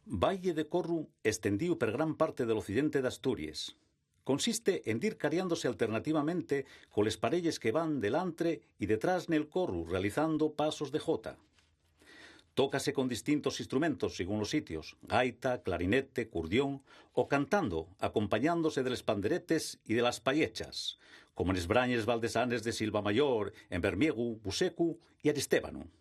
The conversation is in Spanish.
Valle de Corru estendiu per gran parte del occidente de Asturias. Consiste en dir cariándose alternativamente coles parelles que van delantre y detrás nel corru realizando pasos de jota. Tócase con distintos instrumentos según los sitios, gaita, clarinete, curdión, o cantando, acompañándose de les panderetes y de las payechas, como en esbrañes valdesanes de Silva Mayor, en Bermiegu, Busecu y Aristébano.